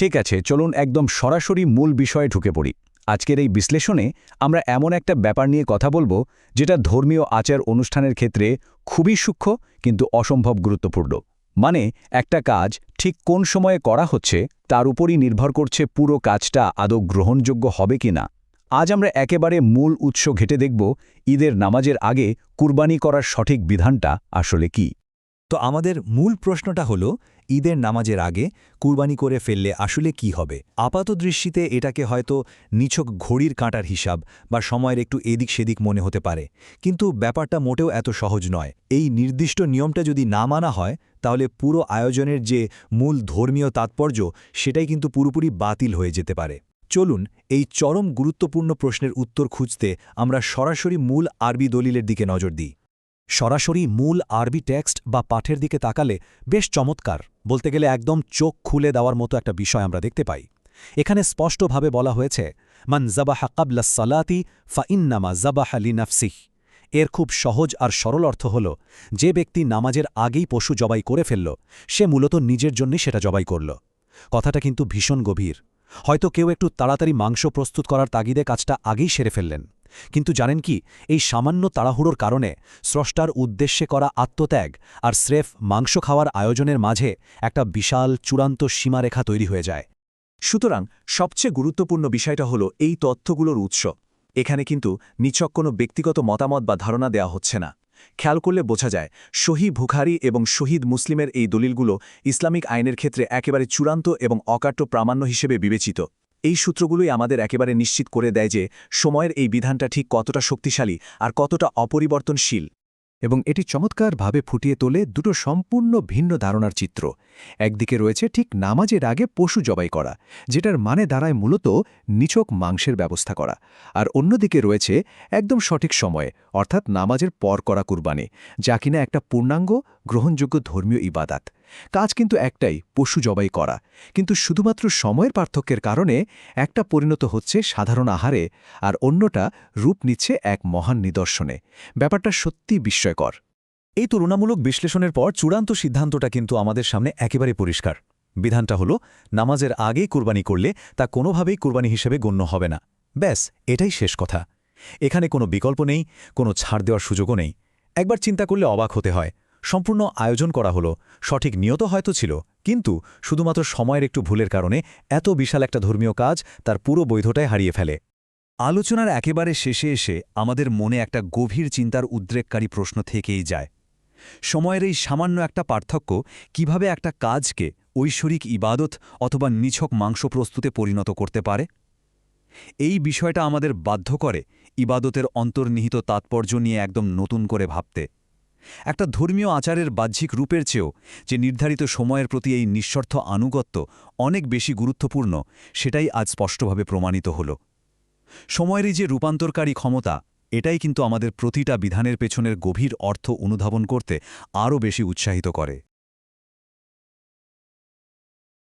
ঠিক আছে, চলুন একদম সরাসরি মূল বিষয়ে ঢুকে পড়ি। আজকের এই বিশ্লেষণে আমরা এমন একটা ব্যাপার নিয়ে কথা বলবো যেটা ধর্মীয় আচার অনুষ্ঠানের ক্ষেত্রে খুবই সূক্ষ্ম কিন্তু অসম্ভব গুরুত্বপূর্ণ। মানে একটা কাজ ঠিক কোন সময়ে করা হচ্ছে তার উপরই নির্ভর করছে পুরো কাজটা আদৌ গ্রহণযোগ্য হবে কিনা। আজ আমরা একেবারে মূল উৎস ঘেঁটে দেখব ঈদের নামাজের আগে কুরবানি করার সঠিক বিধানটা আসলে কি। তো আমাদের মূল প্রশ্নটা হলো, ঈদের নামাজের আগে কুরবানি করে ফেললে আসলে কি হবে? আপাতদৃষ্টিতে এটাকে হয়তো নিছক ঘড়ির কাঁটার হিসাব বা সময়ের একটু এদিক সেদিক মনে হতে পারে, কিন্তু ব্যাপারটা মোটেও এত সহজ নয়। এই নির্দিষ্ট নিয়মটা যদি না মানা হয়, তাহলে পুরো আয়োজনের যে মূল ধর্মীয় তাৎপর্য সেটাই কিন্তু পুরোপুরি বাতিল হয়ে যেতে পারে। চলুন এই চরম গুরুত্বপূর্ণ প্রশ্নের উত্তর খুঁজতে আমরা সরাসরি মূল আরবি দলিলের দিকে নজর দিই। সরাসরি মূল আরবি টেক্সট বা পাঠের দিকে তাকালে বেশ চমৎকার, বলতে গেলে একদম চোখ খুলে দেওয়ার মতো একটা বিষয় আমরা দেখতে পাই। এখানে স্পষ্টভাবে বলা হয়েছে, মান জাবাহা কাবলা সালাতি ফা ইন্নামা জাবাহা লি নাফসিহ। এর খুব সহজ আর সরল অর্থ হল, যে ব্যক্তি নামাজের আগেই পশু জবাই করে ফেলল, সে মূলত নিজের জন্যই সেটা জবাই করল। কথাটা কিন্তু ভীষণ গভীর। হয়তো কেউ একটু তাড়াতাড়ি মাংস প্রস্তুত করার তাগিদে কাজটা আগেই সেরে ফেললেন, কিন্তু জানেন কি, এই সামান্য তাড়াহুড়োর কারণে স্রষ্টার উদ্দেশ্যে করা আত্মত্যাগ আর স্রেফ মাংস খাওয়ার আয়োজনের মাঝে একটা বিশাল চূড়ান্ত সীমারেখা তৈরি হয়ে যায়। সুতরাং সবচেয়ে গুরুত্বপূর্ণ বিষয়টা হলো এই তথ্যগুলোর উৎস। এখানে কিন্তু নিছক কোনো ব্যক্তিগত মতামত বা ধারণা দেওয়া হচ্ছে না। খেয়াল করলে বোঝা যায়, সহিহ বুখারী এবং শহীদ মুসলিমের এই দলিলগুলো ইসলামিক আইনের ক্ষেত্রে একেবারে চূড়ান্ত এবং অকাট্য প্রামাণ্য হিসেবে বিবেচিত। এই সূত্রগুলোই আমাদের একেবারে নিশ্চিত করে দেয় যে সময়ের এই বিধানটা ঠিক কতটা শক্তিশালী আর কতটা অপরিবর্তনশীল। এবং এটি চমৎকারভাবে ফুটিয়ে তোলে দুটো সম্পূর্ণ ভিন্ন ধারণার চিত্র। একদিকে রয়েছে ঠিক নামাজের আগে পশু জবাই করা, যেটার মানে দাঁড়ায় মূলত নিছক মাংসের ব্যবস্থা করা, আর অন্যদিকে রয়েছে একদম সঠিক সময়ে অর্থাৎ নামাজের পর করা কুরবানি, যা কিনা একটা পূর্ণাঙ্গ গ্রহণযোগ্য ধর্মীয় ইবাদাত। কাজ কিন্তু একটাই, পশু জবাই করা, কিন্তু শুধুমাত্র সময়ের পার্থক্যের কারণে একটা পরিণত হচ্ছে সাধারণ আহারে আর অন্যটা রূপ নিচ্ছে এক মহান নিদর্শনে। ব্যাপারটা সত্যি বিস্ময়কর। এই তুলনামূলক বিশ্লেষণের পর চূড়ান্ত সিদ্ধান্তটা কিন্তু আমাদের সামনে একেবারে পরিষ্কার। বিধানটা হলো, নামাজের আগেই কুরবানি করলে তা কোনোভাবেই কুরবানি হিসেবে গণ্য হবে না। ব্যাস, এটাই শেষ কথা। এখানে কোনো বিকল্প নেই, কোনো ছাড় দেওয়ার সুযোগও নেই। একবার চিন্তা করলে অবাক হতে হয়। সম্পূর্ণ আয়োজন করা হলো, সঠিক নিয়ত হয়তো ছিল, কিন্তু শুধুমাত্র সময়ের একটু ভুলের কারণে এত বিশাল একটা ধর্মীয় কাজ তার পুরো বৈধতায় হারিয়ে ফেলে। আলোচনার একেবারে শেষে এসে আমাদের মনে একটা গভীর চিন্তার উদ্রেককারী প্রশ্ন থেকেই যায়। সময়ের এই সামান্য একটা পার্থক্য কিভাবে একটা কাজকে ঐশ্বরিক ইবাদত অথবা নিছক মাংস প্রস্তুতে পরিণত করতে পারে? এই বিষয়টা আমাদের বাধ্য করে ইবাদতের অন্তর্নিহিত তাৎপর্য নিয়ে একদম নতুন করে ভাবতে। একটা ধর্মীয় আচারের বাহ্যিক রূপের চেয়েও যে নির্ধারিত সময়ের প্রতি এই নিঃস্বার্থ আনুগত্য অনেক বেশি গুরুত্বপূর্ণ, সেটাই আজ স্পষ্টভাবে প্রমাণিত হল। সময়ের এই যে রূপান্তরকারী ক্ষমতা, এটাই কিন্তু আমাদের প্রতিটা বিধানের পেছনের গভীর অর্থ অনুধাবন করতে আরও বেশি উৎসাহিত করে।